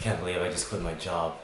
Can't believe I just quit my job.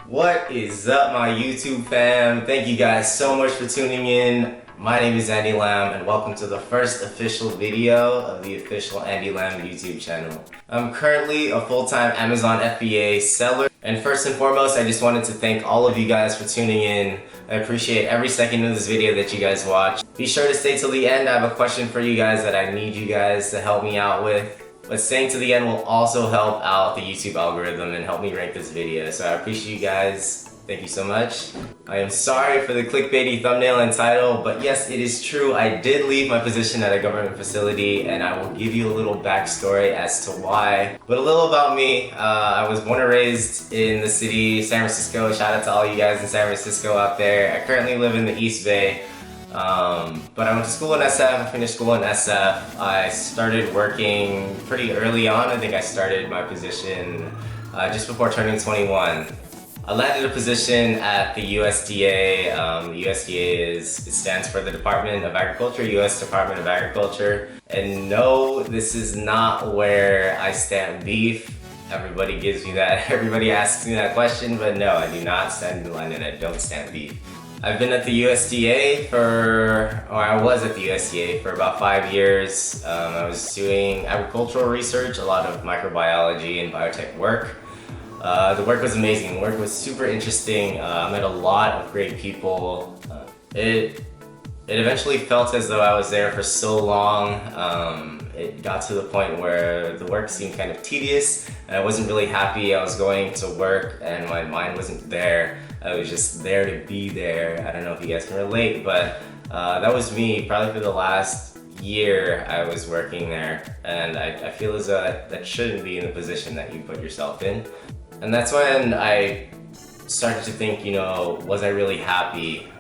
What is up, my YouTube fam? Thank you guys so much for tuning in. My name is Andy Lamb and welcome to the first official video of the official Andy Lamb YouTube channel. I'm currently a full-time Amazon FBA seller, and first and foremost I just wanted to thank all of you guys for tuning in. I appreciate every second of this video that you guys watch. Be sure to stay till the end. I have a question for you guys that I need you guys to help me out with. But staying to the end will also help out the YouTube algorithm and help me rank this video. So I appreciate you guys. Thank you so much. I am sorry for the clickbaity thumbnail and title, but yes, it is true. I did leave my position at a government facility, and I will give you a little backstory as to why. But a little about me. I was born and raised in the city, San Francisco. Shout out to all you guys in San Francisco out there. I currently live in the East Bay. But I went to school in SF, I finished school in SF. I started working pretty early on. I think I started my position just before turning 21. I landed a position at the USDA. The USDA it stands for the Department of Agriculture, US Department of Agriculture. And no, this is not where I stamp beef. Everybody gives me that, everybody asks me that question, but no, I do not stand in line and I don't stamp beef. I've been at the USDA I was at the USDA for about 5 years. I was doing agricultural research, a lot of microbiology and biotech work. The work was amazing, the work was super interesting. I met a lot of great people. It eventually felt as though I was there for so long. It got to the point where the work seemed kind of tedious and I wasn't really happy. I was going to work and my mind wasn't there. I was just there to be there. I don't know if you guys can relate, but that was me. Probably for the last year I was working there, and I feel as though that shouldn't be in the position that you put yourself in. And that's when I started to think, you know, was I really happy?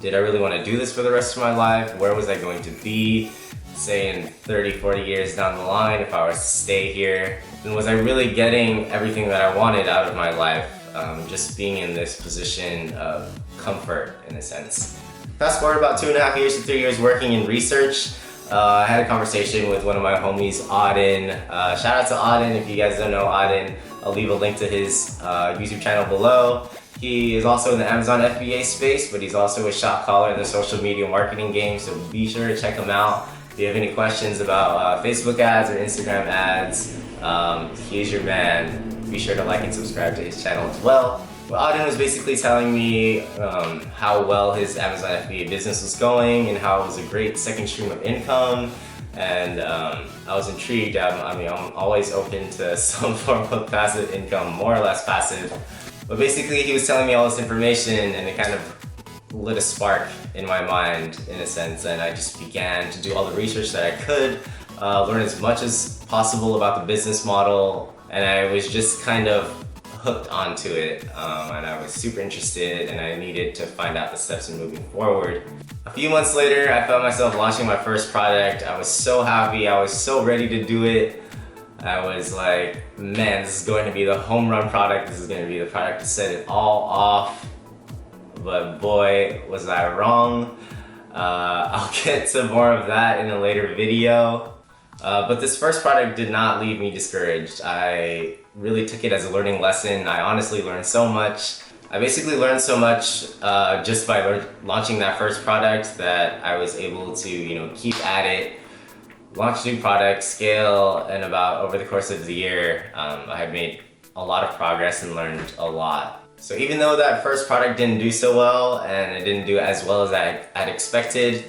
Did I really want to do this for the rest of my life? Where was I going to be, say in 30, 40 years down the line if I was to stay here? And was I really getting everything that I wanted out of my life? Just being in this position of comfort, in a sense. Fast forward about 2.5 years to 3 years working in research. I had a conversation with one of my homies, Auden. Shout out to Auden. If you guys don't know Auden, I'll leave a link to his YouTube channel below. He is also in the Amazon FBA space, but he's also a shot caller in the social media marketing game, so be sure to check him out. If you have any questions about Facebook ads or Instagram ads, he's your man. Be sure to like and subscribe to his channel as well. Auden was basically telling me how well his Amazon FBA business was going and how it was a great second stream of income. And I was intrigued. I'm always open to some form of passive income, more or less passive. But basically he was telling me all this information and it kind of lit a spark in my mind, in a sense, and I just began to do all the research that I could, learn as much as possible about the business model, and I was just kind of hooked onto it, and I was super interested and I needed to find out the steps in moving forward. A few months later, I found myself launching my first product. I was so happy, I was so ready to do it. I was like, man, this is going to be the home run product, this is going to be the product to set it all off. But boy, was I wrong. I'll get to more of that in a later video. But this first product did not leave me discouraged. I really took it as a learning lesson. I honestly learned so much. I basically learned so much just by launching that first product that I was able to, you know, keep at it, launch new products, scale, and over the course of the year, I had made a lot of progress and learned a lot. So even though that first product didn't do so well and it didn't do as well as I'd expected,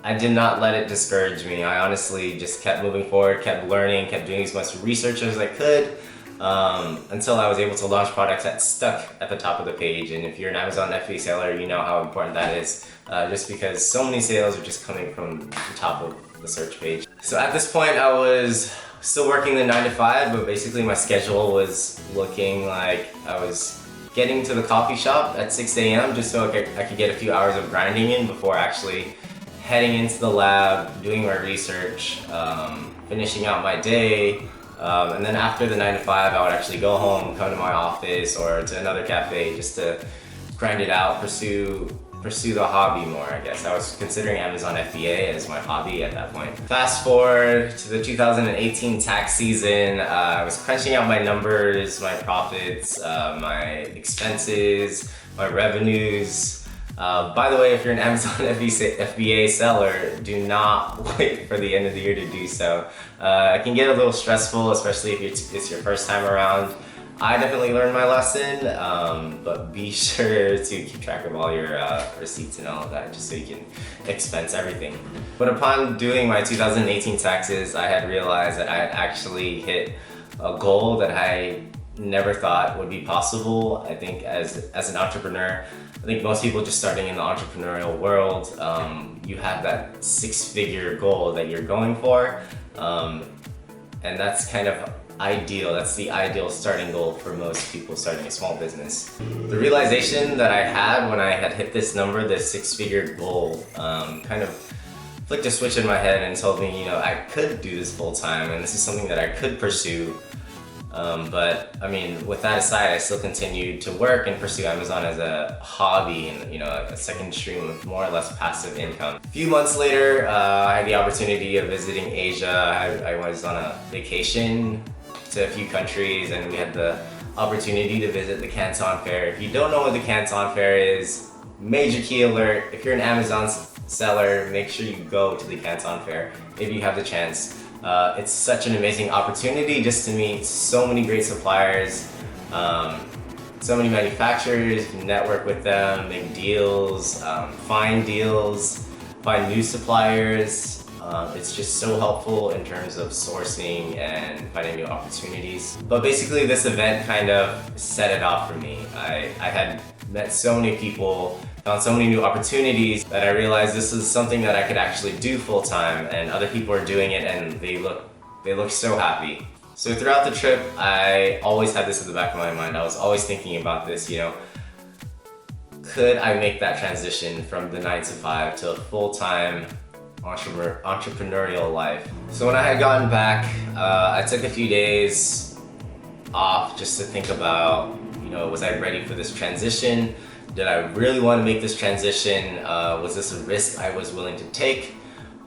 I did not let it discourage me. I honestly just kept moving forward, kept learning, kept doing as much research as I could, until I was able to launch products that stuck at the top of the page. And if you're an Amazon FBA seller, you know how important that is, just because so many sales are just coming from the top of the search page. So at this point, I was still working the 9 to 5, but basically my schedule was looking like I was getting to the coffee shop at 6 a.m. just so I could get a few hours of grinding in before actually heading into the lab, doing my research, finishing out my day, and then after the 9 to 5 I would actually go home, come to my office or to another cafe just to grind it out, pursue pursue the hobby more, I guess. I was considering Amazon FBA as my hobby at that point. Fast forward to the 2018 tax season, I was crunching out my numbers, my profits, my expenses, my revenues. By the way, if you're an Amazon FBA seller, do not wait for the end of the year to do so. It can get a little stressful, especially if it's your first time around. I definitely learned my lesson, but be sure to keep track of all your receipts and all of that, just so you can expense everything. But upon doing my 2018 taxes, I had realized that I had actually hit a goal that I never thought would be possible. I think as an entrepreneur, I think most people just starting in the entrepreneurial world, you have that 6-figure goal that you're going for, and that's kind of ideal. That's the ideal starting goal for most people starting a small business. The realization that I had when I had hit this number, this 6-figure goal, kind of flicked a switch in my head and told me, I could do this full time and this is something that I could pursue. But I mean, with that aside, I still continued to work and pursue Amazon as a hobby and a second stream of more or less passive income. A few months later, I had the opportunity of visiting Asia. I was on a vacation to a few countries and we had the opportunity to visit the Canton Fair. If you don't know what the Canton Fair is, major key alert. If you're an Amazon seller, make sure you go to the Canton Fair if you have the chance. It's such an amazing opportunity just to meet so many great suppliers, so many manufacturers, network with them, make deals, find new suppliers. It's just so helpful in terms of sourcing and finding new opportunities. But basically this event kind of set it off for me. I had met so many people, found so many new opportunities that I realized this is something that I could actually do full time, and other people are doing it and they look so happy. So throughout the trip, I always had this in the back of my mind. I was always thinking about this, could I make that transition from the 9 to 5 to a full-time entrepreneurial life? So when I had gotten back, I took a few days off just to think about, was I ready for this transition? Did I really want to make this transition? Was this a risk I was willing to take?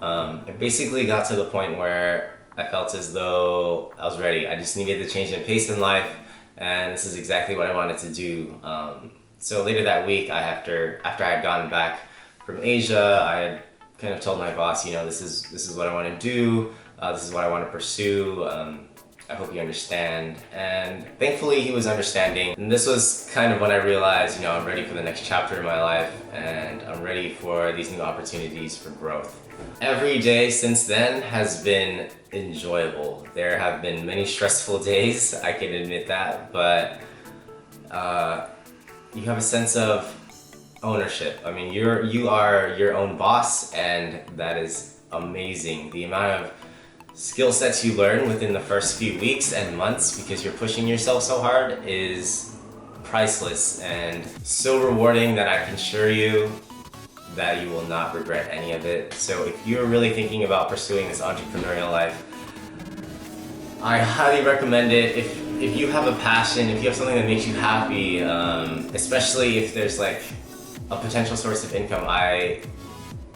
It basically got to the point where I felt as though I was ready. I just needed to change the pace in life, and this is exactly what I wanted to do. So later that week, after I had gotten back from Asia, I had kind of told my boss, this is what I want to do. This is what I want to pursue. I hope you understand. And thankfully he was understanding. And this was kind of when I realized, I'm ready for the next chapter in my life and I'm ready for these new opportunities for growth. Every day since then has been enjoyable. There have been many stressful days, I can admit that, but you have a sense of ownership. I mean, you are your own boss, and that is amazing. The amount of skill sets you learn within the first few weeks and months because you're pushing yourself so hard is priceless and so rewarding that I can assure you that you will not regret any of it. So if you're really thinking about pursuing this entrepreneurial life, I highly recommend it. If you have a passion, if you have something that makes you happy, especially if there's like a potential source of income, I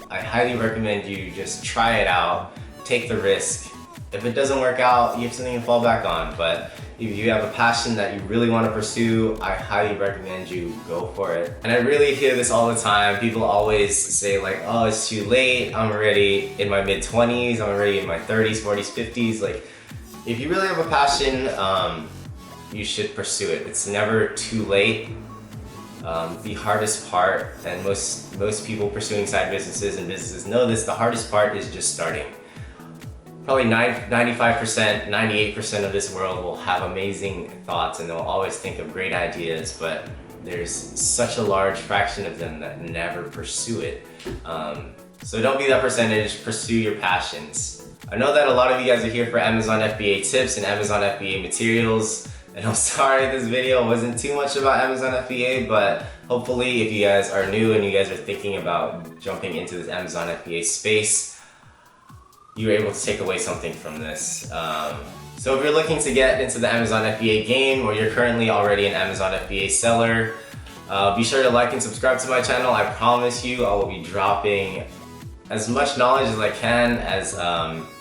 highly recommend you just try it out. Take the risk. If it doesn't work out, you have something to fall back on. But if you have a passion that you really want to pursue, I highly recommend you go for it. And I really hear this all the time. People always say like, oh, it's too late. I'm already in my mid-20s. I'm already in my 30s, 40s, 50s. Like, if you really have a passion, you should pursue it. It's never too late. The hardest part, and most people pursuing side businesses and businesses know this, the hardest part is just starting. Probably 95%, 98% of this world will have amazing thoughts and they'll always think of great ideas, but there's such a large fraction of them that never pursue it. So don't be that percentage, pursue your passions. I know that a lot of you guys are here for Amazon FBA tips and Amazon FBA materials, and I'm sorry this video wasn't too much about Amazon FBA, but hopefully if you guys are new and you guys are thinking about jumping into this Amazon FBA space, you were able to take away something from this. So if you're looking to get into the Amazon FBA game, or you're currently already an Amazon FBA seller, Be sure to like and subscribe to my channel. I promise you I will be dropping as much knowledge as I can as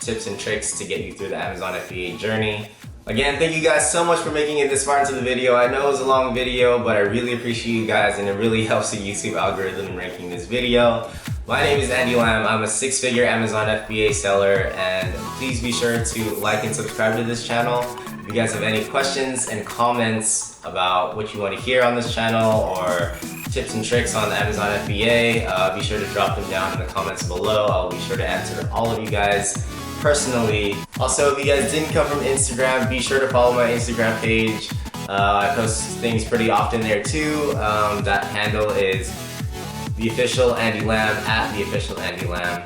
tips and tricks to get you through the Amazon FBA journey. Again, thank you guys so much for making it this far into the video. I know it was a long video, but I really appreciate you guys, and it really helps the YouTube algorithm in ranking this video. My name is Andy Lam. I'm a 6-figure Amazon FBA seller, and please be sure to like and subscribe to this channel. If you guys have any questions and comments about what you want to hear on this channel or tips and tricks on Amazon FBA, be sure to drop them down in the comments below. I'll be sure to answer all of you guys personally. Also, if you guys didn't come from Instagram, be sure to follow my Instagram page. I post things pretty often there too. That handle is @theofficialandylam.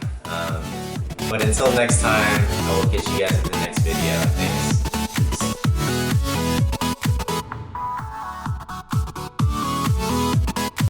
But until next time, I will catch you guys in the next video. Thanks.